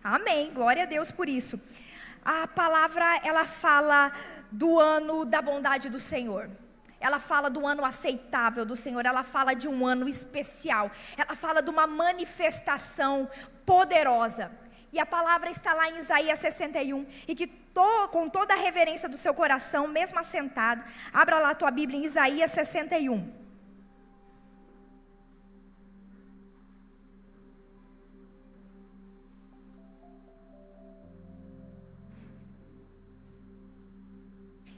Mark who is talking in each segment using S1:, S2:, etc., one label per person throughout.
S1: Amém, glória a Deus por isso. A palavra, ela fala do ano da bondade do Senhor. Ela fala do ano aceitável do Senhor. Ela fala de um ano especial. Ela fala de uma manifestação poderosa. E a palavra está lá em Isaías 61. E que com toda a reverência do seu coração, mesmo assentado, abra lá a tua Bíblia em Isaías 61.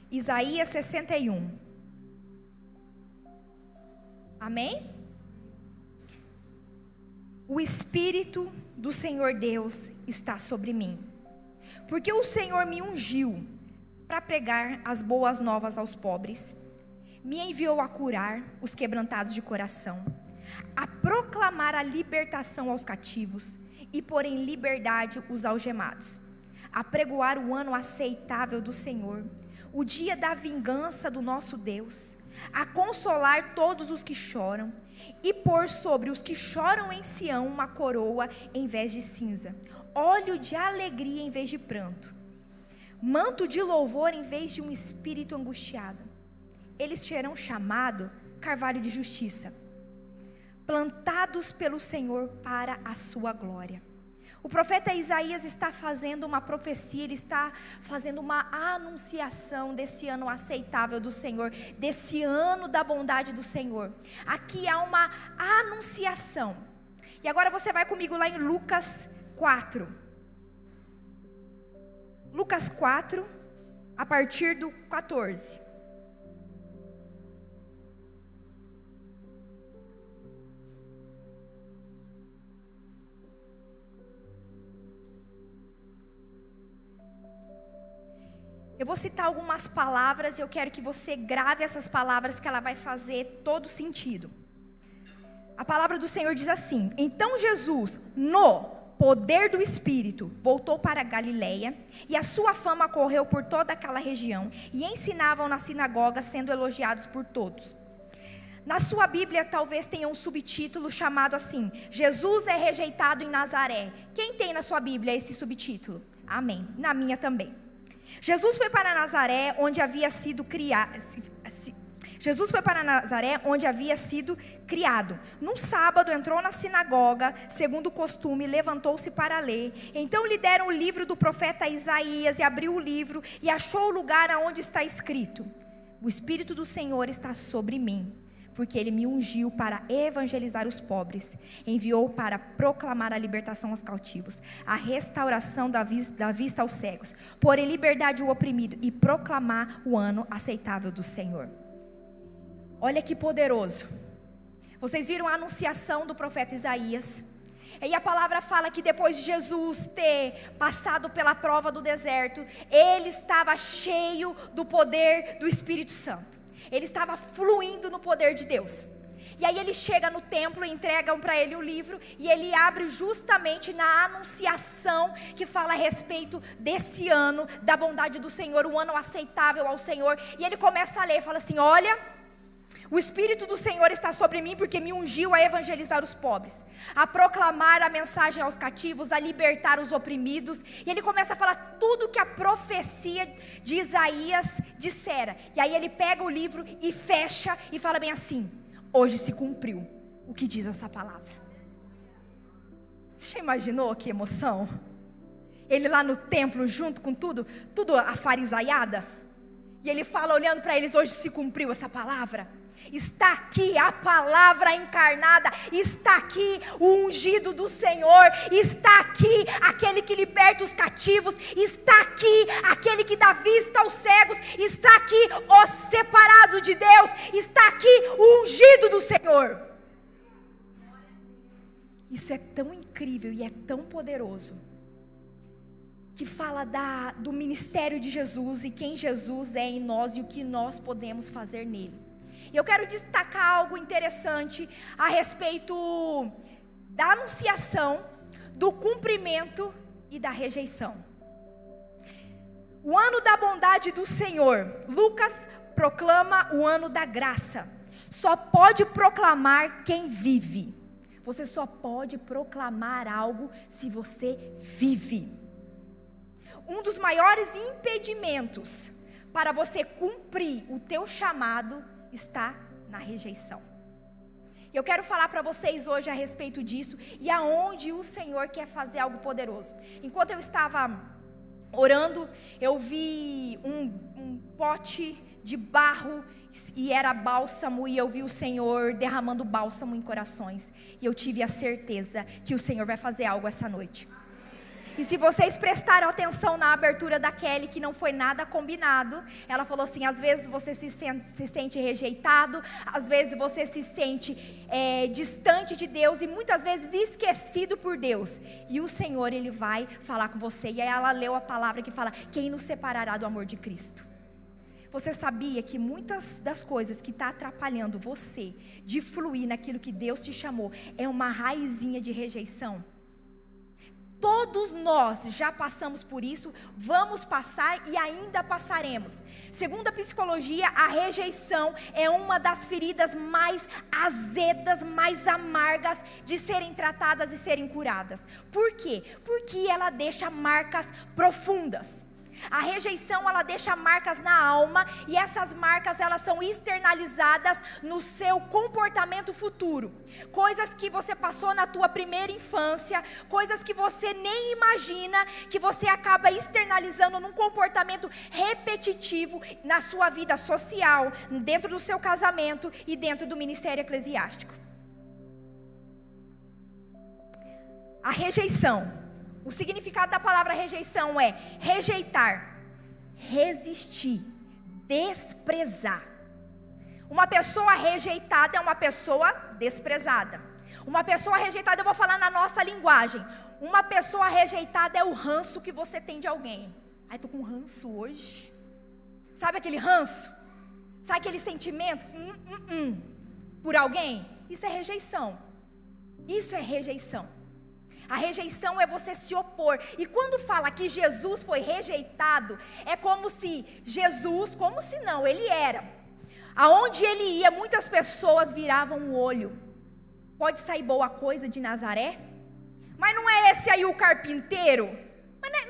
S1: Isaías 61. Amém? O Espírito do Senhor Deus está sobre mim, porque o Senhor me ungiu para pregar as boas novas aos pobres, me enviou a curar os quebrantados de coração, a proclamar a libertação aos cativos e pôr em liberdade os algemados, a pregoar o ano aceitável do Senhor, o dia da vingança do nosso Deus, a consolar todos os que choram e pôr sobre os que choram em Sião uma coroa em vez de cinza, óleo de alegria em vez de pranto, manto de louvor em vez de um espírito angustiado. Eles serão chamados carvalho de justiça, plantados pelo Senhor para a sua glória. O profeta Isaías está fazendo uma profecia, ele está fazendo uma anunciação desse ano aceitável do Senhor, desse ano da bondade do Senhor. Aqui há uma anunciação. E agora você vai comigo lá em Lucas 4. Lucas 4, a partir do 14. Eu vou citar algumas palavras e eu quero que você grave essas palavras, que ela vai fazer todo sentido. A palavra do Senhor diz assim: então Jesus, no poder do Espírito, voltou para a Galileia, e a sua fama correu por toda aquela região, e ensinavam na sinagoga, sendo elogiados por todos. Na sua Bíblia talvez tenha um subtítulo chamado assim: Jesus é rejeitado em Nazaré. Quem tem na sua Bíblia esse subtítulo? Amém, na minha também. Jesus foi para Nazaré, onde havia sido criado. Num sábado entrou na sinagoga, segundo o costume, levantou-se para ler. Então lhe deram o livro do profeta Isaías, e abriu o livro e achou o lugar aonde está escrito: o Espírito do Senhor está sobre mim, porque Ele me ungiu para evangelizar os pobres, enviou para proclamar a libertação aos cautivos, a restauração da vista aos cegos, pôr em liberdade o oprimido e proclamar o ano aceitável do Senhor. Olha que poderoso. Vocês viram a anunciação do profeta Isaías? E a palavra fala que depois de Jesus ter passado pela prova do deserto, ele estava cheio do poder do Espírito Santo. Ele estava fluindo no poder de Deus. E aí ele chega no templo, entregam para ele o livro, e ele abre justamente na anunciação que fala a respeito desse ano, da bondade do Senhor, o ano aceitável ao Senhor. E ele começa a ler, fala assim: olha, o Espírito do Senhor está sobre mim, porque me ungiu a evangelizar os pobres, a proclamar a mensagem aos cativos, a libertar os oprimidos. E ele começa a falar tudo que a profecia de Isaías dissera. E aí ele pega o livro e fecha e fala bem assim: hoje se cumpriu o que diz essa palavra. Você já imaginou que emoção? Ele lá no templo junto com tudo a farisaiada. E ele fala olhando para eles: hoje se cumpriu essa palavra. Está aqui a palavra encarnada, está aqui o ungido do Senhor, está aqui aquele que liberta os cativos, está aqui aquele que dá vista aos cegos, está aqui o separado de Deus, está aqui o ungido do Senhor. Isso é tão incrível e é tão poderoso, que fala do ministério de Jesus e quem Jesus é em nós e o que nós podemos fazer nele. E eu quero destacar algo interessante a respeito da anunciação, do cumprimento e da rejeição. O ano da bondade do Senhor. Lucas proclama o ano da graça. Só pode proclamar quem vive. Você só pode proclamar algo se você vive. Um dos maiores impedimentos para você cumprir o teu chamado está na rejeição. Eu quero falar para vocês hoje a respeito disso e aonde o Senhor quer fazer algo poderoso. Enquanto eu estava orando, eu vi um pote de barro e era bálsamo, e eu vi o Senhor derramando bálsamo em corações. E eu tive a certeza que o Senhor vai fazer algo essa noite. E se vocês prestaram atenção na abertura da Kelly, que não foi nada combinado, ela falou assim: às vezes você se sente rejeitado, às vezes você se sente distante de Deus e muitas vezes esquecido por Deus. E o Senhor, Ele vai falar com você. E aí ela leu a palavra que fala: quem nos separará do amor de Cristo? Você sabia que muitas das coisas que está atrapalhando você de fluir naquilo que Deus te chamou é uma raizinha de rejeição? Todos nós já passamos por isso, vamos passar e ainda passaremos. Segundo a psicologia, a rejeição é uma das feridas mais azedas, mais amargas de serem tratadas e serem curadas. Por quê? Porque ela deixa marcas profundas. A rejeição, ela deixa marcas na alma, e essas marcas, elas são externalizadas no seu comportamento futuro. Coisas que você passou na tua primeira infância, coisas que você nem imagina, que você acaba externalizando num comportamento repetitivo na sua vida social, dentro do seu casamento e dentro do ministério eclesiástico. A rejeição. O significado da palavra rejeição é rejeitar, resistir, desprezar. Uma pessoa rejeitada é uma pessoa desprezada. Uma pessoa rejeitada, eu vou falar na nossa linguagem. Uma pessoa rejeitada é o ranço que você tem de alguém. Ai, tô com ranço hoje. Sabe aquele ranço? Sabe aquele sentimento? Por alguém? Isso é rejeição. Isso é rejeição. A rejeição é você se opor. E quando fala que Jesus foi rejeitado, é como se Jesus, como se não, ele era. Aonde ele ia, muitas pessoas viravam o olho. Pode sair boa coisa de Nazaré? Mas não é esse aí o carpinteiro? Mas não é,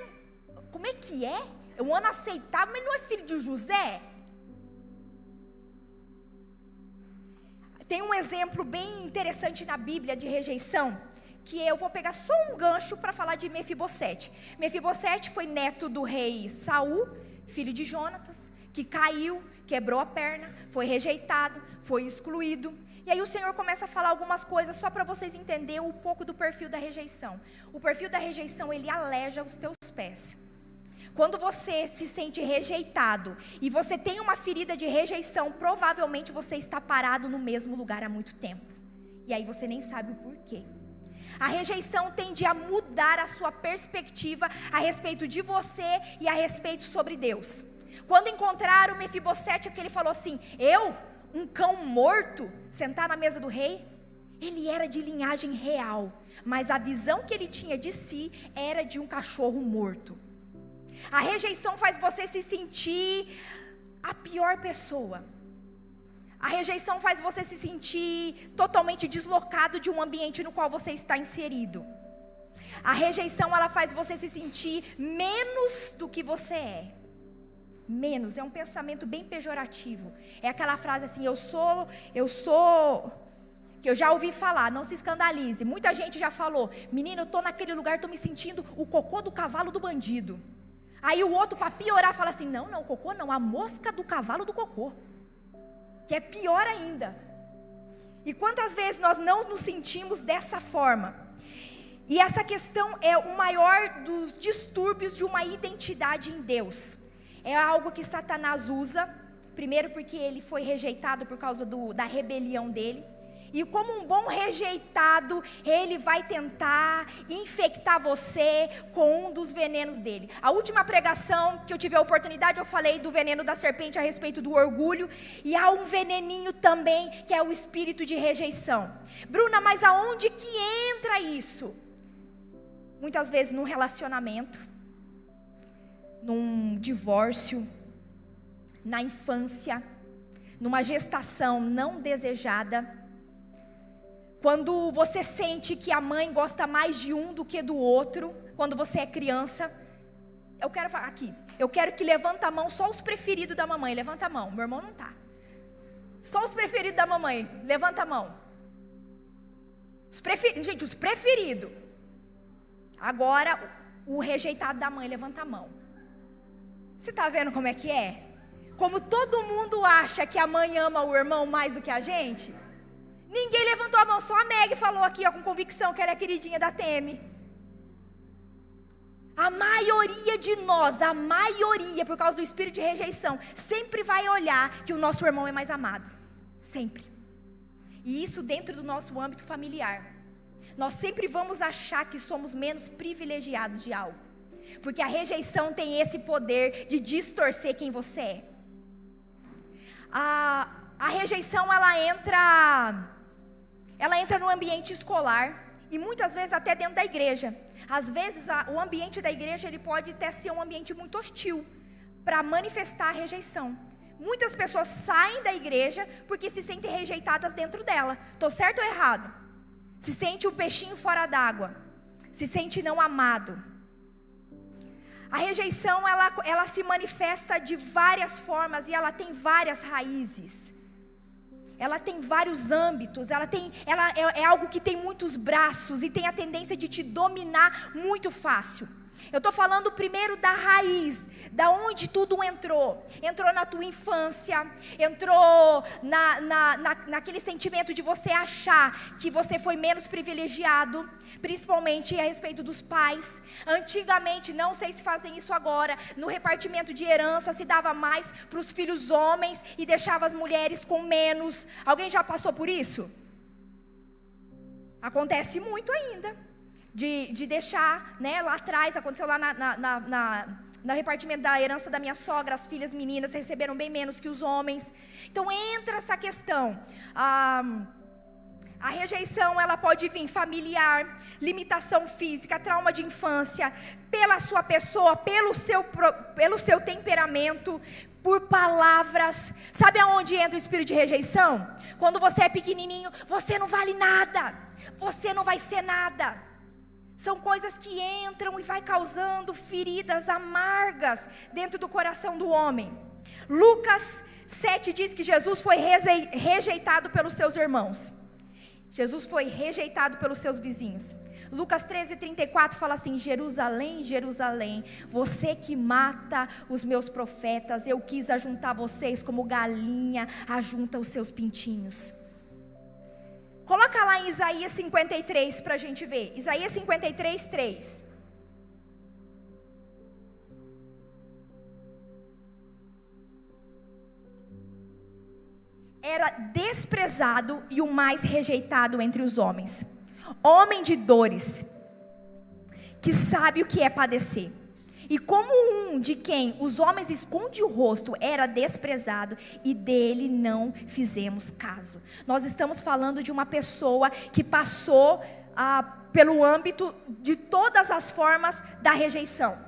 S1: como é que é? É um ano aceitável, mas não é filho de José? Tem um exemplo bem interessante na Bíblia de rejeição, que eu vou pegar só um gancho para falar de Mefibosete. Mefibosete foi neto do rei Saul, filho de Jonatas, que caiu, quebrou a perna, foi rejeitado, foi excluído. E aí o Senhor começa a falar algumas coisas só para vocês entenderem um pouco do perfil da rejeição. O perfil da rejeição, ele aleja os teus pés. Quando você se sente rejeitado e você tem uma ferida de rejeição, provavelmente você está parado no mesmo lugar há muito tempo. E aí você nem sabe o porquê. A rejeição tende a mudar a sua perspectiva a respeito de você e a respeito sobre Deus. Quando encontraram Mefibosete, que ele falou assim: eu, um cão morto, sentar na mesa do rei? Ele era de linhagem real, mas a visão que ele tinha de si era de um cachorro morto. A rejeição faz você se sentir a pior pessoa. A rejeição faz você se sentir totalmente deslocado de um ambiente no qual você está inserido. A rejeição, ela faz você se sentir menos do que você é. Menos, é um pensamento bem pejorativo. É aquela frase assim: eu sou, que eu já ouvi falar, não se escandalize. Muita gente já falou: menino, eu estou naquele lugar, estou me sentindo o cocô do cavalo do bandido. Aí o outro, para piorar, fala assim: não, o cocô não, a mosca do cavalo do cocô. Que é pior ainda. E quantas vezes nós não nos sentimos dessa forma? E essa questão é o maior dos distúrbios de uma identidade em Deus. É algo que Satanás usa, primeiro porque ele foi rejeitado por causa da rebelião dele. E como um bom rejeitado, ele vai tentar infectar você com um dos venenos dele. A última pregação que eu tive a oportunidade, eu falei do veneno da serpente a respeito do orgulho. E há um veneninho também, que é o espírito de rejeição. Bruna, mas aonde que entra isso? Muitas vezes num relacionamento, num divórcio, na infância, numa gestação não desejada. Quando você sente que a mãe gosta mais de um do que do outro, quando você é criança. Eu quero falar aqui, eu quero que levanta a mão só os preferidos da mamãe. Levanta a mão, meu irmão não tá. Só os preferidos da mamãe, levanta a mão. Gente, os preferidos. Agora, o rejeitado da mãe, levanta a mão. Você está vendo como é que é? Como todo mundo acha que a mãe ama o irmão mais do que a gente. Ninguém levantou a mão, só a Meg falou aqui, ó, com convicção, que ela é a queridinha da Temi. A maioria de nós, a maioria, por causa do espírito de rejeição, sempre vai olhar que o nosso irmão é mais amado. Sempre. E isso dentro do nosso âmbito familiar. Nós sempre vamos achar que somos menos privilegiados de algo. Porque a rejeição tem esse poder de distorcer quem você é. A rejeição, ela entra no ambiente escolar. E muitas vezes até dentro da igreja. Às vezes o ambiente da igreja ele pode até ser um ambiente muito hostil para manifestar a rejeição. Muitas pessoas saem da igreja porque se sentem rejeitadas dentro dela. Estou certo ou errado? Se sente um peixinho fora d'água. Se sente não amado. A rejeição ela se manifesta de várias formas e ela tem várias raízes. Ela tem vários âmbitos, ela é algo que tem muitos braços e tem a tendência de te dominar muito fácil. Eu estou falando primeiro da raiz, da onde tudo entrou. Entrou na tua infância, entrou naquele sentimento de você achar que você foi menos privilegiado, principalmente a respeito dos pais. Antigamente, não sei se fazem isso agora, no repartimento de herança se dava mais para os filhos homens e deixava as mulheres com menos. Alguém já passou por isso? Acontece muito ainda. De deixar, né, lá atrás, aconteceu lá no repartimento da herança da minha sogra, as filhas meninas receberam bem menos que os homens. Então entra essa questão. A rejeição, ela pode vir familiar, limitação física, trauma de infância, pela sua pessoa, pelo seu temperamento, por palavras. Sabe aonde entra o espírito de rejeição? Quando você é pequenininho, você não vale nada, você não vai ser nada. São coisas que entram e vai causando feridas amargas dentro do coração do homem. Lucas 7 diz que Jesus foi rejeitado pelos seus irmãos. Jesus foi rejeitado pelos seus vizinhos. Lucas 13:34 fala assim: Jerusalém, Jerusalém, você que mata os meus profetas, eu quis ajuntar vocês como galinha ajunta os seus pintinhos. Coloca lá em Isaías 53 para a gente ver. Isaías 53, 3. Era desprezado e o mais rejeitado entre os homens. Homem de dores, que sabe o que é padecer. E como um de quem os homens escondem o rosto, era desprezado, e dele não fizemos caso. Nós estamos falando de uma pessoa que passou pelo âmbito de todas as formas da rejeição.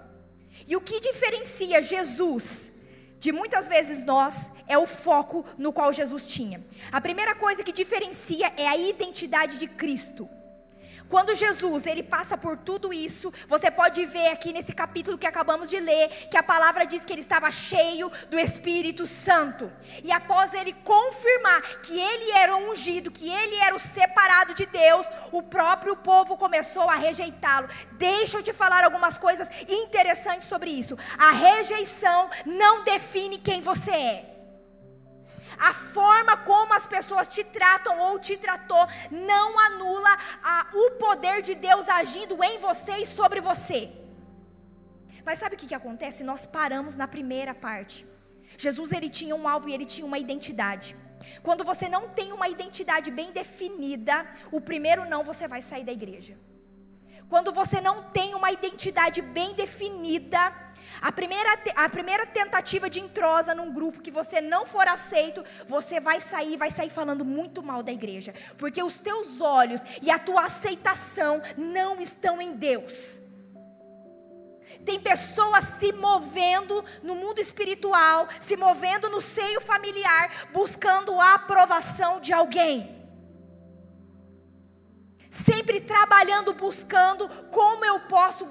S1: E o que diferencia Jesus de muitas vezes nós, é o foco no qual Jesus tinha. A primeira coisa que diferencia é a identidade de Cristo. Quando Jesus, ele passa por tudo isso, você pode ver aqui nesse capítulo que acabamos de ler, que a palavra diz que ele estava cheio do Espírito Santo. E após ele confirmar que ele era o ungido, que ele era o separado de Deus, o próprio povo começou a rejeitá-lo. Deixa eu te falar algumas coisas interessantes sobre isso. A rejeição não define quem você é. A forma como as pessoas te tratam ou te tratou não anula o poder de Deus agindo em você e sobre você. Mas sabe o que acontece? Nós paramos na primeira parte. Jesus, ele tinha um alvo e ele tinha uma identidade. Quando você não tem uma identidade bem definida, o primeiro não, você vai sair da igreja. Quando você não tem uma identidade bem definida, a primeira tentativa de entrosa num grupo que você não for aceito, você vai sair falando muito mal da igreja. Porque os teus olhos e a tua aceitação não estão em Deus. Tem pessoas se movendo no mundo espiritual, se movendo no seio familiar, buscando a aprovação de alguém. Sempre trabalhando, buscando como eu posso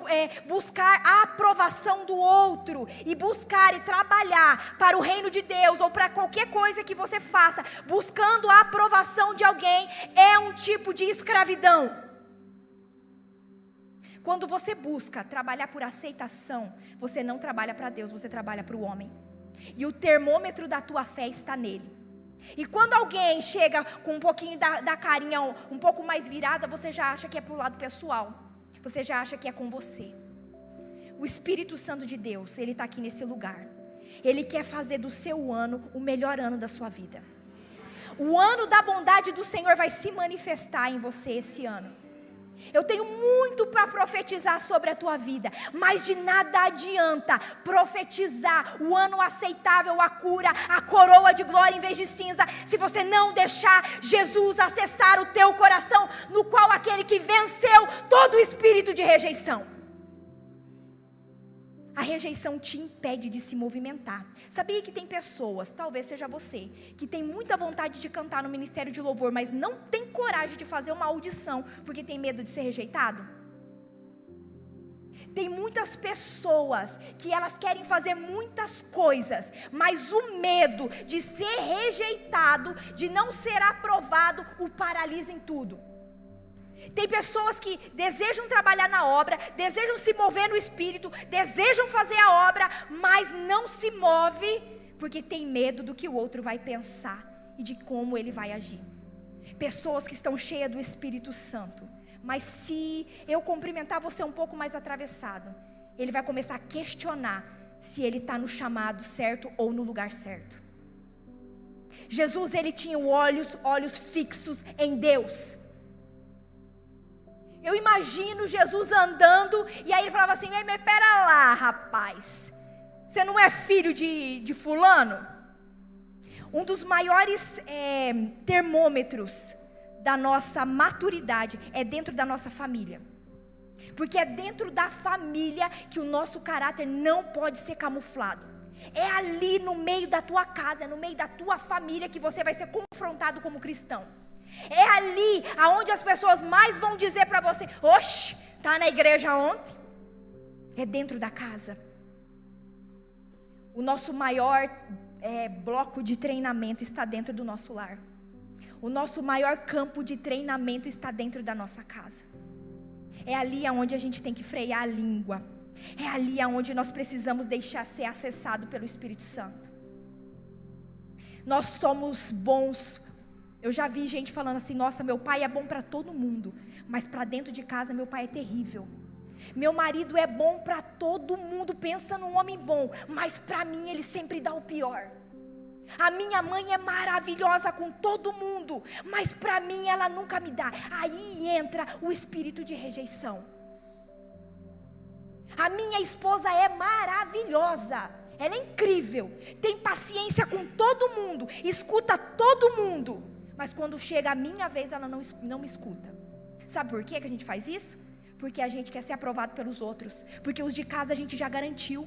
S1: buscar a aprovação do outro. E buscar e trabalhar para o reino de Deus, ou para qualquer coisa que você faça, buscando a aprovação de alguém, é um tipo de escravidão. Quando você busca trabalhar por aceitação, você não trabalha para Deus, você trabalha para o homem. E o termômetro da tua fé está nele. E quando alguém chega com um pouquinho da carinha um pouco mais virada, você já acha que é para o lado pessoal. Você já acha que é com você. O Espírito Santo de Deus, Ele está aqui nesse lugar. Ele quer fazer do seu ano o melhor ano da sua vida. O ano da bondade do Senhor vai se manifestar em você esse ano. Eu tenho muito para profetizar sobre a tua vida, mas de nada adianta profetizar o ano aceitável, a cura, a coroa de glória em vez de cinza, se você não deixar Jesus acessar o teu coração, no qual aquele que venceu todo o espírito de rejeição. A rejeição te impede de se movimentar. Sabia que tem pessoas, talvez seja você, que tem muita vontade de cantar no ministério de louvor, mas não tem coragem de fazer uma audição, porque tem medo de ser rejeitado? Tem muitas pessoas que elas querem fazer muitas coisas, mas o medo de ser rejeitado, de não ser aprovado, o paralisa em tudo. Tem pessoas que desejam trabalhar na obra, desejam se mover no Espírito, desejam fazer a obra, mas não se move, porque tem medo do que o outro vai pensar e de como ele vai agir. Pessoas que estão cheias do Espírito Santo, mas se eu cumprimentar você um pouco mais atravessado, ele vai começar a questionar se ele está no chamado certo ou no lugar certo. Jesus, ele tinha olhos fixos em Deus. Eu imagino Jesus andando, e aí ele falava assim: mas pera lá, rapaz, você não é filho de fulano? Um dos maiores termômetros da nossa maturidade é dentro da nossa família. Porque é dentro da família que o nosso caráter não pode ser camuflado. É ali no meio da tua casa, é no meio da tua família que você vai ser confrontado como cristão. É ali aonde as pessoas mais vão dizer para você: oxe, tá na igreja ontem? É dentro da casa. O nosso maior bloco de treinamento está dentro do nosso lar. O nosso maior campo de treinamento está dentro da nossa casa. É ali aonde a gente tem que frear a língua. É ali aonde nós precisamos deixar ser acessado pelo Espírito Santo. Nós somos bons. Eu já vi gente falando assim: nossa, meu pai é bom para todo mundo, mas para dentro de casa meu pai é terrível. Meu marido é bom para todo mundo, pensa num homem bom, mas para mim ele sempre dá o pior. A minha mãe é maravilhosa com todo mundo, mas para mim ela nunca me dá. Aí entra o espírito de rejeição. A minha esposa é maravilhosa, ela é incrível, tem paciência com todo mundo, escuta todo mundo, mas quando chega a minha vez ela não me escuta. Sabe por que a gente faz isso? Porque a gente quer ser aprovado pelos outros, porque os de casa a gente já garantiu.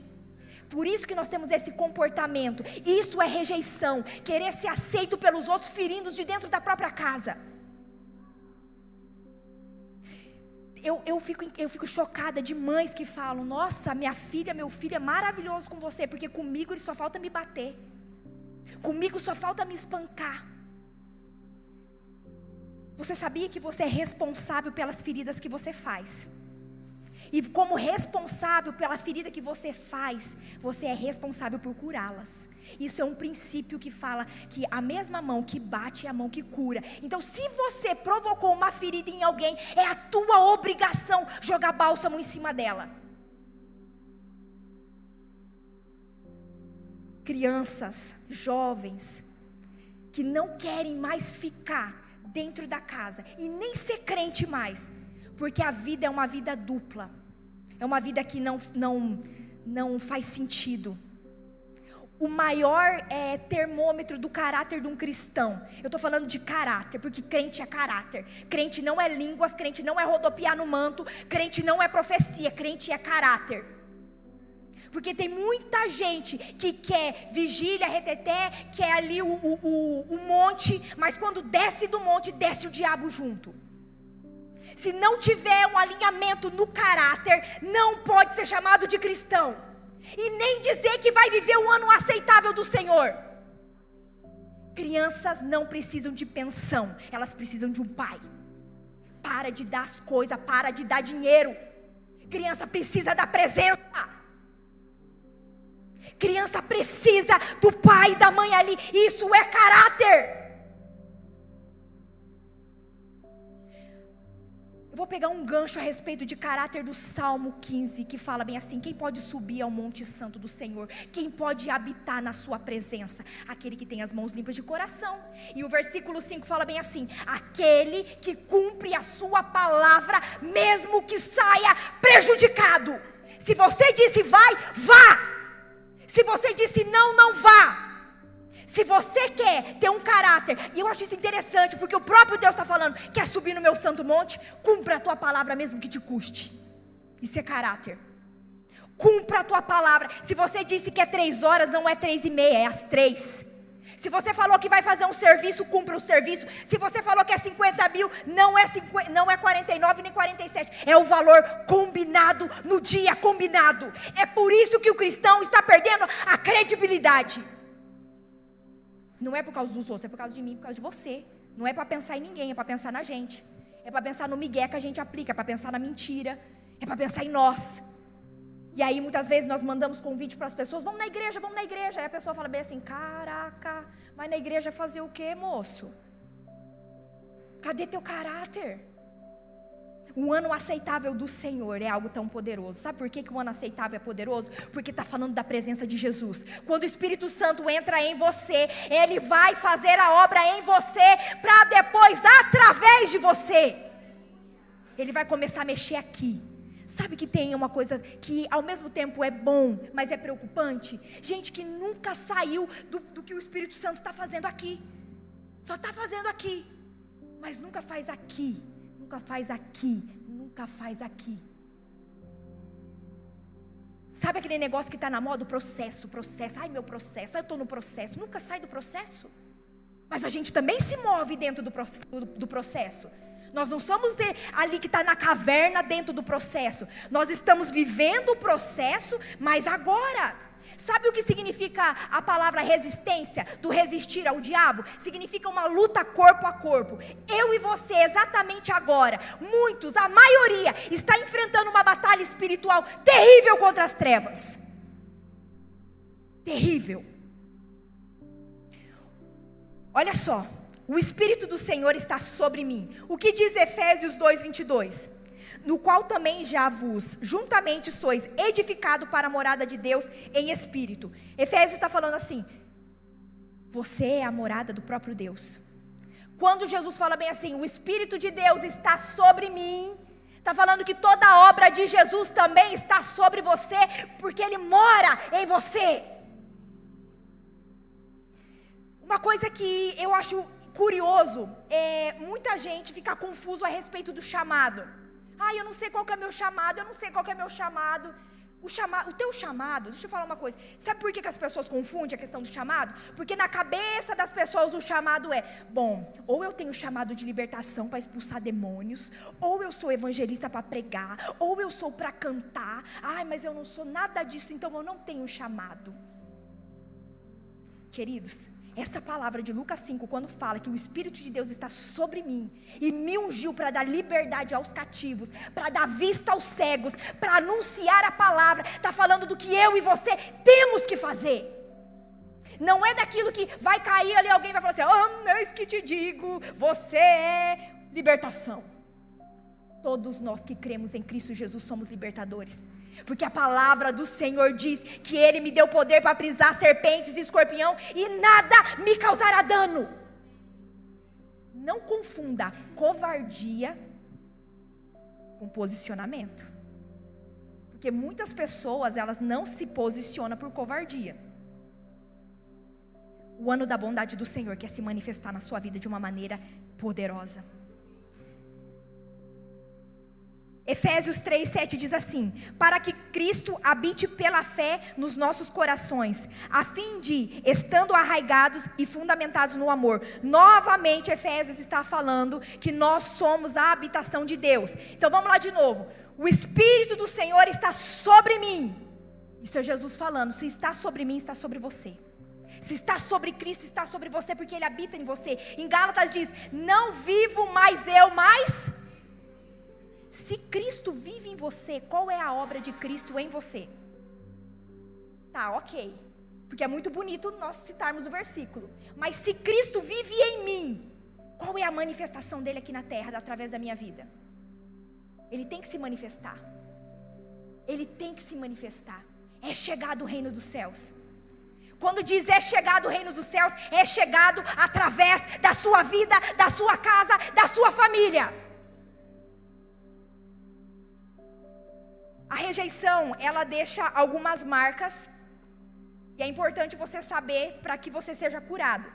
S1: Por isso que nós temos esse comportamento. Isso é rejeição, querer ser aceito pelos outros, ferindo de dentro da própria casa. Eu fico chocada de mães que falam: nossa, minha filha, meu filho é maravilhoso com você, porque comigo ele só falta me bater, comigo só falta me espancar. Você sabia que você é responsável pelas feridas que você faz? E como responsável pela ferida que você faz, você é responsável por curá-las. Isso é um princípio que fala que a mesma mão que bate é a mão que cura. Então, se você provocou uma ferida em alguém, é a tua obrigação jogar bálsamo em cima dela. Crianças, jovens, que não querem mais ficar dentro da casa e nem ser crente mais, porque a vida é uma vida dupla. É uma vida que não faz sentido. O maior termômetro do caráter de um cristão, eu estou falando de caráter, porque crente é caráter. Crente não é línguas, crente não é rodopiar no manto, crente não é profecia, crente é caráter. Porque tem muita gente que quer vigília, reteté, quer ali o monte, mas quando desce do monte, desce o diabo junto. se não tiver um alinhamento no caráter, não pode ser chamado de cristão. E nem dizer que vai viver um ano aceitável do Senhor. Crianças não precisam de pensão, elas precisam de um pai. Para de dar as coisas, para de dar dinheiro. Criança precisa da presença. Criança precisa do pai e da mãe ali. Isso é caráter. Eu vou pegar um gancho a respeito de caráter do Salmo 15, que fala bem assim: quem pode subir ao monte santo do Senhor? Quem pode habitar na sua presença? Aquele que tem as mãos limpas de coração. E o versículo 5 fala bem assim: aquele que cumpre a sua palavra, mesmo que saia prejudicado. Se você disse vai, vá. Se você disse não, não vá. Se você quer ter um caráter, e eu acho isso interessante, porque o próprio Deus está falando: quer subir no meu santo monte? Cumpra a tua palavra mesmo que te custe. Isso é caráter. Cumpra a tua palavra. Se você disse que é 3 horas, não é 3:30, é às 3. Se você falou que vai fazer um serviço, cumpra o serviço. Se você falou que é 50 mil, não é 49 nem 47. É o valor combinado no dia combinado. É por isso que o cristão está perdendo a credibilidade. Não é por causa dos outros, é por causa de mim, por causa de você. Não é para pensar em ninguém, é para pensar na gente. É para pensar no migué que a gente aplica, é para pensar na mentira, é para pensar em nós. E aí muitas vezes nós mandamos convite para as pessoas: vamos na igreja, vamos na igreja. Aí a pessoa fala bem assim: caraca, vai na igreja fazer o quê, moço? Cadê teu caráter? Um ano aceitável do Senhor é algo tão poderoso. Sabe por que o ano aceitável é poderoso? Porque está falando da presença de Jesus. Quando o Espírito Santo entra em você, Ele vai fazer a obra em você, para depois, através de você, Ele vai começar a mexer aqui. Sabe que tem uma coisa que ao mesmo tempo é bom, mas é preocupante? Gente que nunca saiu do que o Espírito Santo está fazendo aqui. Só está fazendo aqui, mas nunca faz aqui. Nunca faz aqui, nunca faz aqui. Sabe aquele negócio que está na moda? O processo. Ai, meu processo, eu estou no processo. Nunca sai do processo. Mas a gente também se move dentro do processo. Nós não somos ali que está na caverna dentro do processo. Nós estamos vivendo o processo, mas agora. Sabe o que significa a palavra resistência? Do resistir ao diabo? Significa uma luta corpo a corpo. Eu e você, exatamente agora, muitos, a maioria, está enfrentando uma batalha espiritual terrível contra as trevas. Terrível. Olha só, o Espírito do Senhor está sobre mim. O que diz Efésios 2:22? No qual também já vos juntamente sois edificado para a morada de Deus em espírito. Efésios está falando assim: você é a morada do próprio Deus. Quando Jesus fala bem assim: o Espírito de Deus está sobre mim, está falando que toda a obra de Jesus também está sobre você, porque Ele mora em você. Uma coisa que eu acho curioso é muita gente ficar confuso a respeito do chamado. Eu não sei qual que é meu chamado, O teu chamado, deixa eu falar uma coisa. Sabe por que as pessoas confundem a questão do chamado? Porque na cabeça das pessoas o chamado é: bom, ou eu tenho chamado de libertação para expulsar demônios, ou eu sou evangelista para pregar, ou eu sou para cantar. Mas eu não sou nada disso, então eu não tenho chamado. Queridos, essa palavra de Lucas 5, quando fala que o Espírito de Deus está sobre mim e me ungiu para dar liberdade aos cativos, para dar vista aos cegos, para anunciar a palavra, está falando do que eu e você temos que fazer. Não é daquilo que vai cair ali, alguém vai falar assim: eis que te digo, você é libertação. Todos nós que cremos em Cristo Jesus somos libertadores. Porque a palavra do Senhor diz que Ele me deu poder para pisar serpentes e escorpião e nada me causará dano. Não confunda covardia com posicionamento. Porque muitas pessoas, elas não se posicionam por covardia. O ano da bondade do Senhor quer se manifestar na sua vida de uma maneira poderosa. Efésios 3:7 diz assim: para que Cristo habite pela fé nos nossos corações, a fim de, estando arraigados e fundamentados no amor. Novamente, Efésios está falando que nós somos a habitação de Deus. Então vamos lá de novo. O Espírito do Senhor está sobre mim. Isso é Jesus falando. Se está sobre mim, está sobre você. Se está sobre Cristo, está sobre você, porque Ele habita em você. Em Gálatas diz: não vivo mais eu, mas... Se Cristo vive em você, qual é a obra de Cristo em você? Tá, ok. Porque é muito bonito nós citarmos o versículo. Mas se Cristo vive em mim, qual é a manifestação dele aqui na terra, através da minha vida? Ele tem que se manifestar. Ele tem que se manifestar. É chegado o reino dos céus. Quando diz é chegado o reino dos céus, é chegado através da sua vida, da sua casa, da sua família. A rejeição, ela deixa algumas marcas. E é importante você saber para que você seja curado.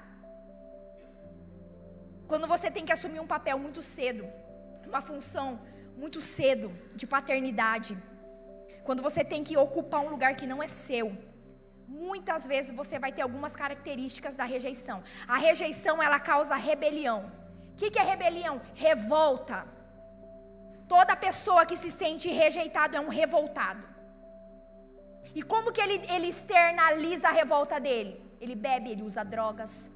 S1: Quando você tem que assumir um papel muito cedo, uma função muito cedo de paternidade, quando você tem que ocupar um lugar que não é seu, muitas vezes você vai ter algumas características da rejeição. A rejeição, ela causa rebelião. O que é rebelião? Revolta. Toda pessoa que se sente rejeitado é um revoltado. E como que ele externaliza a revolta dele? Ele bebe, ele usa drogas,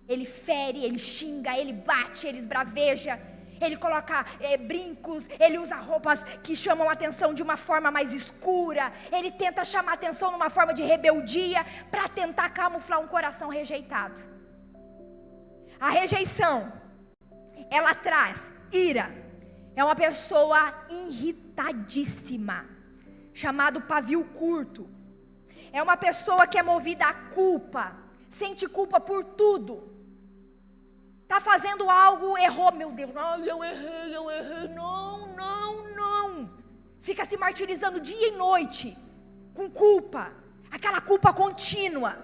S1: ele fere, ele xinga, ele bate, ele esbraveja, ele coloca brincos, ele usa roupas que chamam a atenção de uma forma mais escura, ele tenta chamar a atenção numa forma de rebeldia, para tentar camuflar um coração rejeitado. A rejeição, ela traz ira. É uma pessoa irritadíssima, chamado pavio curto. É uma pessoa que é movida à culpa, sente culpa por tudo. Está fazendo algo, errou, meu Deus, eu errei, não. Fica se martirizando dia e noite, com culpa, aquela culpa contínua,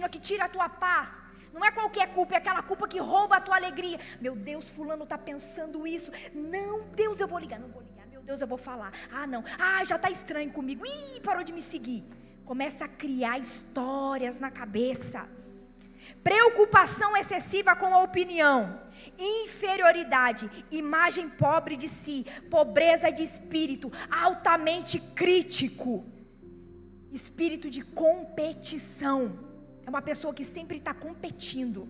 S1: que tira a tua paz. Não é qualquer culpa, é aquela culpa que rouba a tua alegria. Meu Deus, fulano está pensando isso. Não, Deus, eu vou ligar, não vou ligar. Meu Deus, eu vou falar. Não, já está estranho comigo. Parou de me seguir. Começa a criar histórias na cabeça. Preocupação excessiva com a opinião, inferioridade, imagem pobre de si, pobreza de espírito, altamente crítico, espírito de competição. É uma pessoa que sempre está competindo.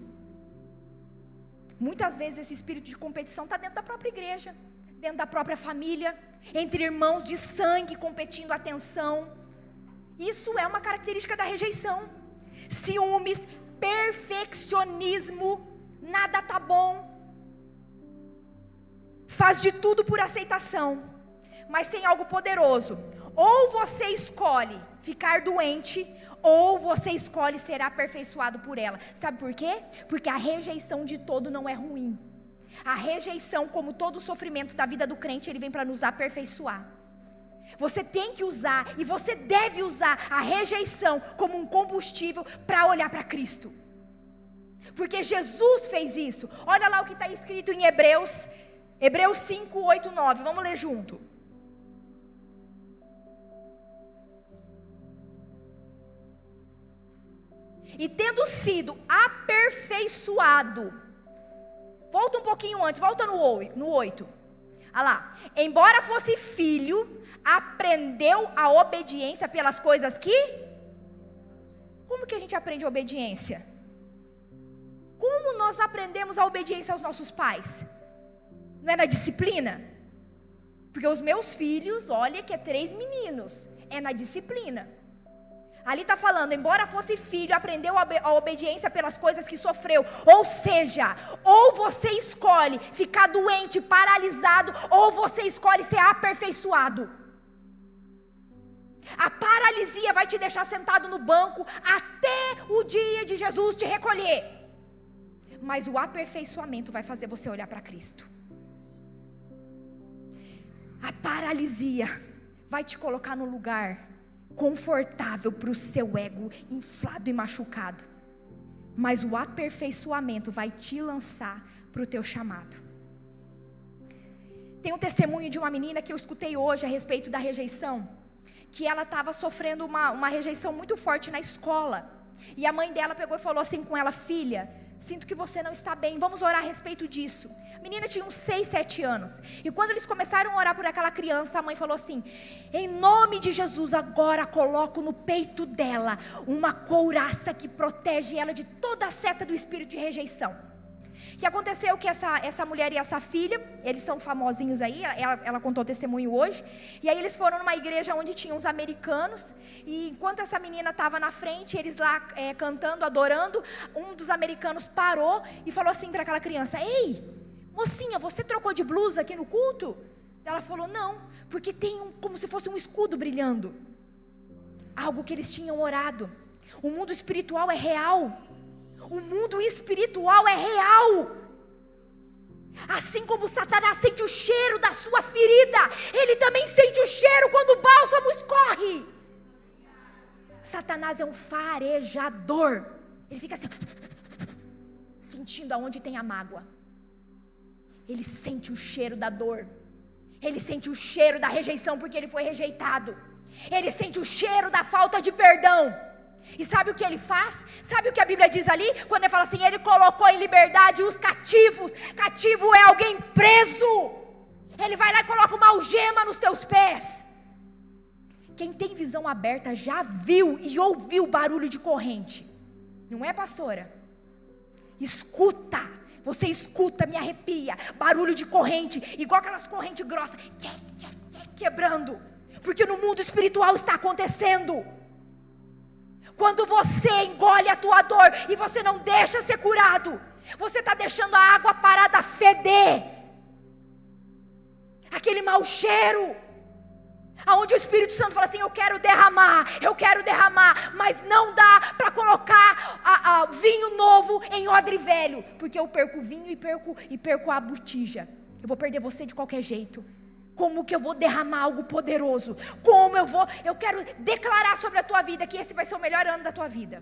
S1: Muitas vezes esse espírito de competição está dentro da própria igreja, dentro da própria família, entre irmãos de sangue competindo atenção. Isso é uma característica da rejeição. Ciúmes, perfeccionismo, nada tá bom. Faz de tudo por aceitação. Mas tem algo poderoso. Ou você escolhe ficar doente, ou você escolhe ser aperfeiçoado por ela. Sabe por quê? Porque a rejeição de todo não é ruim. A rejeição, como todo sofrimento da vida do crente, ele vem para nos aperfeiçoar. Você tem que usar, e você deve usar a rejeição como um combustível para olhar para Cristo. Porque Jesus fez isso. Olha lá o que está escrito em Hebreus 5, 8, 9. Vamos ler junto. E tendo sido aperfeiçoado. Volta um pouquinho antes, volta no 8. Olha lá. Embora fosse filho, aprendeu a obediência pelas coisas que... Como que a gente aprende a obediência? Como nós aprendemos a obediência aos nossos pais? Não é na disciplina? Porque os meus filhos, olha que é 3 meninos, é na disciplina. Ali está falando, embora fosse filho, aprendeu a obediência pelas coisas que sofreu. Ou seja, ou você escolhe ficar doente, paralisado, ou você escolhe ser aperfeiçoado. A paralisia vai te deixar sentado no banco até o dia de Jesus te recolher. Mas o aperfeiçoamento vai fazer você olhar para Cristo. A paralisia vai te colocar no lugar confortável para o seu ego inflado e machucado. Mas o aperfeiçoamento vai te lançar para o teu chamado. Tem um testemunho de uma menina que eu escutei hoje a respeito da rejeição, que ela estava sofrendo uma rejeição muito forte na escola, e a mãe dela pegou e falou assim com ela: filha, sinto que você não está bem, vamos orar a respeito disso. A menina tinha uns 6, 7 anos, e quando eles começaram a orar por aquela criança, a mãe falou assim: em nome de Jesus, agora coloco no peito dela uma couraça que protege ela de toda a seta do espírito de rejeição. O que aconteceu que essa mulher e essa filha, eles são famosinhos aí, ela contou testemunho hoje, e aí eles foram numa igreja onde tinham os americanos, e enquanto essa menina estava na frente, eles lá cantando, adorando, um dos americanos parou e falou assim para aquela criança: ei, mocinha, você trocou de blusa aqui no culto? Ela falou: não, porque tem como se fosse um escudo brilhando, algo que eles tinham orado. O mundo espiritual é real. O mundo espiritual é real. Assim como Satanás sente o cheiro da sua ferida, ele também sente o cheiro quando o bálsamo escorre. Satanás é um farejador. Ele fica assim, sentindo aonde tem a mágoa. Ele sente o cheiro da dor. Ele sente o cheiro da rejeição porque ele foi rejeitado. Ele sente o cheiro da falta de perdão. E sabe o que ele faz? Sabe o que a Bíblia diz ali? Quando ele fala assim: ele colocou em liberdade os cativos. Cativo é alguém preso. Ele vai lá e coloca uma algema nos teus pés. Quem tem visão aberta já viu e ouviu barulho de corrente. Não é, pastora? Escuta. Você escuta, me arrepia. Barulho de corrente, igual aquelas correntes grossas, quebrando. Porque no mundo espiritual está acontecendo. Quando você engole a tua dor e você não deixa ser curado, você está deixando a água parada feder. Aquele mau cheiro. Aonde o Espírito Santo fala assim: eu quero derramar, mas não dá para colocar vinho novo em odre velho, porque eu perco o vinho e perco a botija. Eu vou perder você de qualquer jeito. Como que eu vou derramar algo poderoso? Eu quero declarar sobre a tua vida que esse vai ser o melhor ano da tua vida.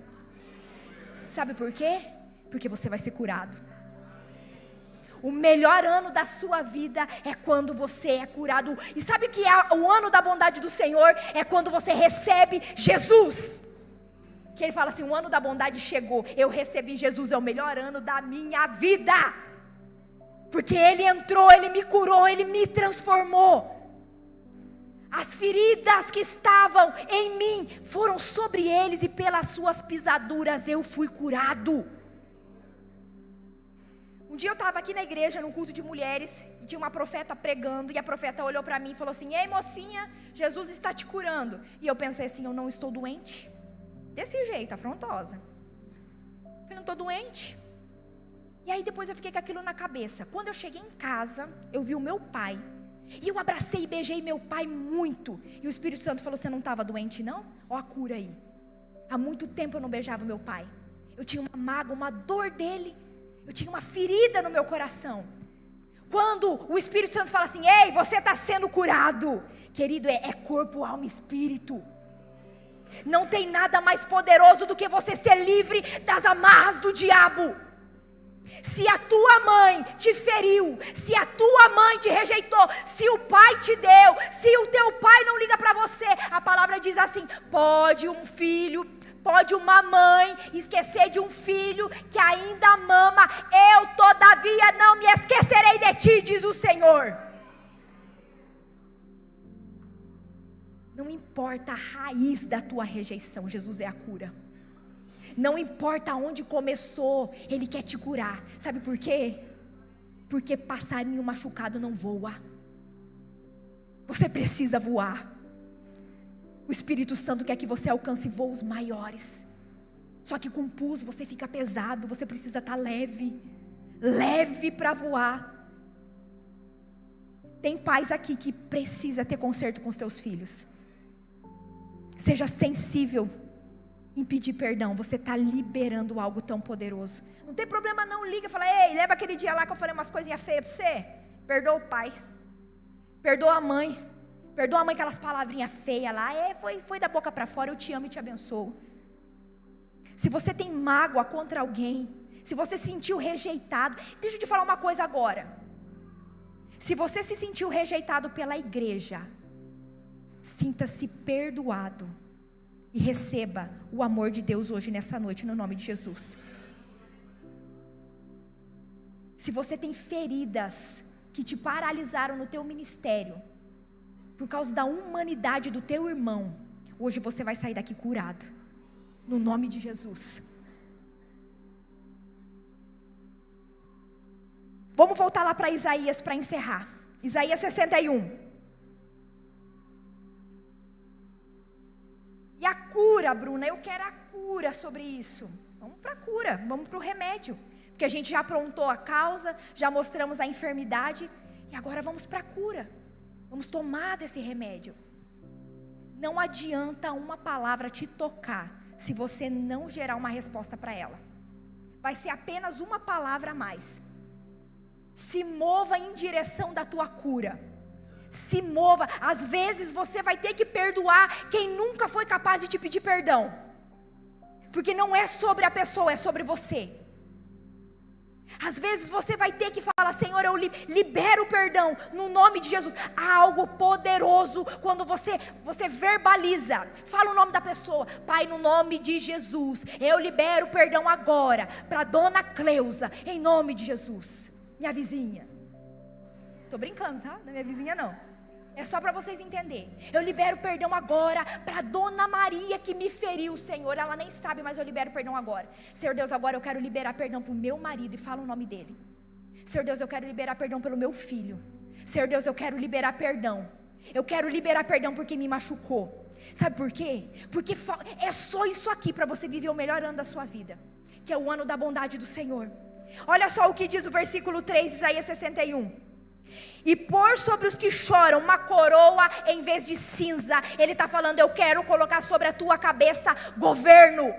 S1: Sabe por quê? Porque você vai ser curado. O melhor ano da sua vida é quando você é curado. E sabe que o ano da bondade do Senhor é quando você recebe Jesus. Que ele fala assim: o ano da bondade chegou, eu recebi Jesus, é o melhor ano da minha vida. Porque Ele entrou, Ele me curou, Ele me transformou. As feridas que estavam em mim foram sobre eles, e pelas suas pisaduras eu fui curado. Um dia eu estava aqui na igreja, num culto de mulheres, tinha uma profeta pregando, e a profeta olhou para mim e falou assim: ei, mocinha, Jesus está te curando. E eu pensei assim: eu não estou doente. Desse jeito, afrontosa. Eu falei: não estou doente. E aí depois eu fiquei com aquilo na cabeça. Quando eu cheguei em casa, eu vi o meu pai. E eu abracei e beijei meu pai muito. E o Espírito Santo falou: você não estava doente não? Ó a cura aí. Há muito tempo eu não beijava meu pai. Eu tinha uma mágoa, uma dor dele. Eu tinha uma ferida no meu coração. Quando o Espírito Santo fala assim: ei, você está sendo curado. Querido, é corpo, alma e espírito. Não tem nada mais poderoso do que você ser livre das amarras do diabo. Se a tua mãe te feriu, se a tua mãe te rejeitou, se o pai te deu, se o teu pai não liga para você, a palavra diz assim: pode uma mãe esquecer de um filho que ainda mama, eu todavia não me esquecerei de ti, diz o Senhor. Não importa a raiz da tua rejeição, Jesus é a cura. Não importa onde começou, Ele quer te curar. Sabe por quê? Porque passarinho machucado não voa. Você precisa voar. O Espírito Santo quer que você alcance voos maiores. Só que com pus você fica pesado. Você precisa estar leve. Leve para voar. Tem pais aqui que precisa ter conserto com os teus filhos. Seja sensível em pedir perdão. Você está liberando algo tão poderoso. Não tem problema não, liga e fala: ei, lembra aquele dia lá que eu falei umas coisinhas feias para você? Perdoa o pai. Perdoa a mãe. Perdoa a mãe, aquelas palavrinhas feias lá. Foi da boca para fora, eu te amo e te abençoo. Se você tem mágoa contra alguém, se você se sentiu rejeitado, deixa eu te falar uma coisa agora. Se você se sentiu rejeitado pela igreja, sinta-se perdoado e receba o amor de Deus hoje nessa noite, no nome de Jesus. Se você tem feridas que te paralisaram no teu ministério, por causa da humanidade do teu irmão, hoje você vai sair daqui curado, no nome de Jesus. Vamos voltar lá para Isaías para encerrar. Isaías 61. E a cura, Bruna, eu quero a cura sobre isso. Vamos para a cura, vamos para o remédio. Porque a gente já aprontou a causa, já mostramos a enfermidade, e agora vamos para a cura. Vamos tomar desse remédio. Não adianta uma palavra te tocar, se você não gerar uma resposta para ela. Vai ser apenas uma palavra a mais. Se mova em direção da tua cura. Se mova. Às vezes você vai ter que perdoar quem nunca foi capaz de te pedir perdão. Porque não é sobre a pessoa, é sobre você. Às vezes você vai ter que falar: Senhor, eu libero o perdão no nome de Jesus. Há algo poderoso quando você verbaliza. Fala o nome da pessoa: Pai, no nome de Jesus, eu libero o perdão agora para Dona Cleusa, em nome de Jesus. Minha vizinha. Estou brincando, tá? Não é minha vizinha não. É só para vocês entenderem. Eu libero perdão agora para Dona Maria que me feriu, Senhor. Ela nem sabe, mas eu libero perdão agora. Senhor Deus, agora eu quero liberar perdão para o meu marido. E fala o nome dele. Senhor Deus, eu quero liberar perdão pelo meu filho. Senhor Deus, eu quero liberar perdão. Eu quero liberar perdão porque me machucou. Sabe por quê? Porque é só isso aqui para você viver o melhor ano da sua vida, que é o ano da bondade do Senhor. Olha só o que diz o versículo 3 de Isaías 61. E pôr sobre os que choram uma coroa em vez de cinza. Ele está falando: eu quero colocar sobre a tua cabeça governo.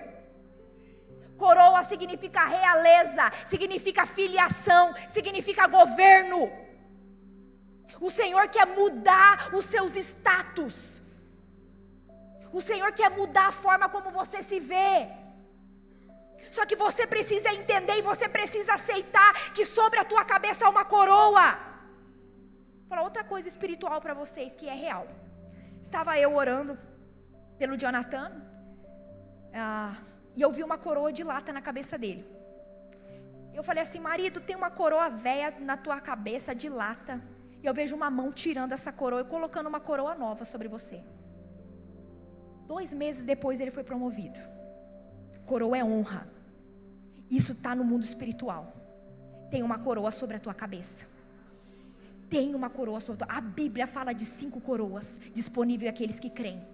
S1: Coroa significa realeza, significa filiação, significa governo. O Senhor quer mudar os seus status. O Senhor quer mudar a forma como você se vê. Só que você precisa entender e você precisa aceitar que sobre a tua cabeça há uma coroa. Vou falar outra coisa espiritual para vocês que é real. Estava eu orando pelo Jonathan, e eu vi uma coroa de lata na cabeça dele. Eu falei assim: marido, tem uma coroa velha na tua cabeça de lata, e eu vejo uma mão tirando essa coroa e colocando uma coroa nova sobre você. 2 meses depois ele foi promovido. Coroa é honra. Isso está no mundo espiritual. Tem uma coroa sobre a tua cabeça. Tem uma coroa sobre a tua... A Bíblia fala de 5 coroas disponíveis àqueles que creem.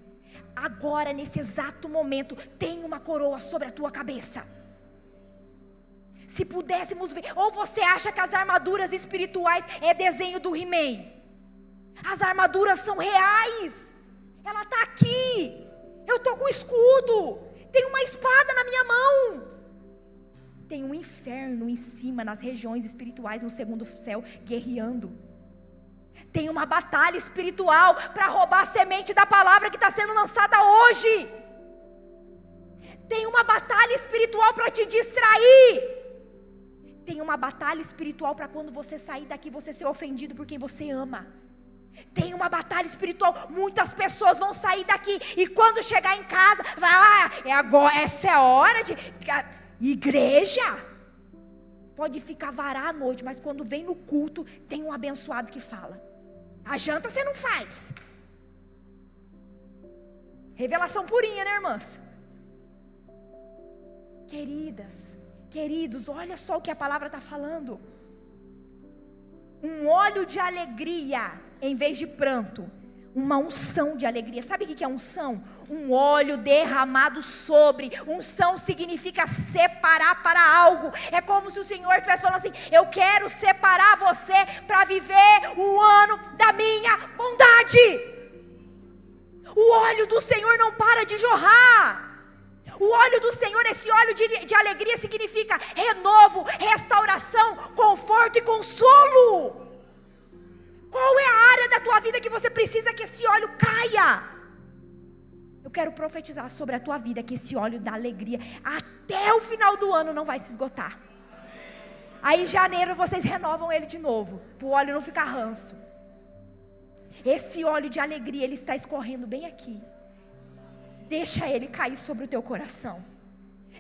S1: Agora, nesse exato momento, tem uma coroa sobre a tua cabeça. Se pudéssemos ver... Ou você acha que as armaduras espirituais é desenho do He-Man? As armaduras são reais. Ela está aqui. Eu estou com escudo. Tem uma espada na minha mão. Tem um inferno em cima, nas regiões espirituais, no segundo céu, guerreando. Tem uma batalha espiritual para roubar a semente da palavra que está sendo lançada hoje. Tem uma batalha espiritual para te distrair. Tem uma batalha espiritual para quando você sair daqui, você ser ofendido por quem você ama. Tem uma batalha espiritual. Muitas pessoas vão sair daqui e quando chegar em casa, vai, agora, essa é a hora de... Igreja pode ficar varar à noite, mas quando vem no culto, tem um abençoado que fala. A janta você não faz. Revelação purinha, né, irmãs? Queridos, olha só o que a palavra está falando. Um óleo de alegria em vez de pranto. Uma unção de alegria. Sabe o que é unção? Um óleo derramado sobre. Unção significa separar para algo. É como se o Senhor estivesse falando assim: eu quero separar você para viver o ano da minha bondade. O óleo do Senhor não para de jorrar. O óleo do Senhor, esse óleo de alegria significa renovo, restauração, conforto e consolo. Qual é a área da tua vida que você precisa que esse óleo caia? Eu quero profetizar sobre a tua vida que esse óleo da alegria até o final do ano não vai se esgotar. Aí em janeiro vocês renovam ele de novo, para o óleo não ficar ranço. Esse óleo de alegria, ele está escorrendo bem aqui. Deixa ele cair sobre o teu coração.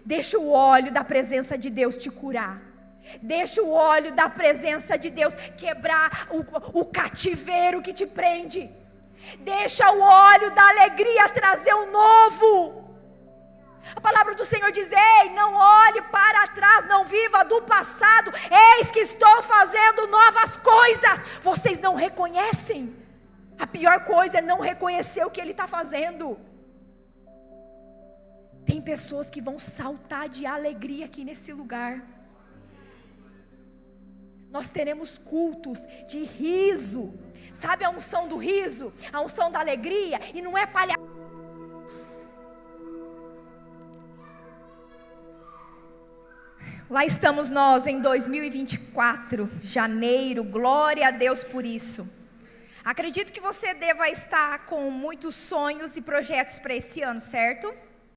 S1: Deixa o óleo da presença de Deus te curar. Deixa o óleo da presença de Deus quebrar o cativeiro que te prende. Deixa o óleo da alegria trazer o novo. A palavra do Senhor diz: ei, não olhe para trás, não viva do passado. Eis que estou fazendo novas coisas. Vocês não reconhecem. A pior coisa é não reconhecer o que Ele está fazendo. Tem pessoas que vão saltar de alegria aqui nesse lugar. Nós teremos cultos de riso. Sabe a unção do riso? A unção da alegria. E não é palhaçada. Lá estamos nós em 2024, janeiro, glória a Deus por isso. Acredito que você deva estar com muitos sonhos e projetos para esse ano, certo?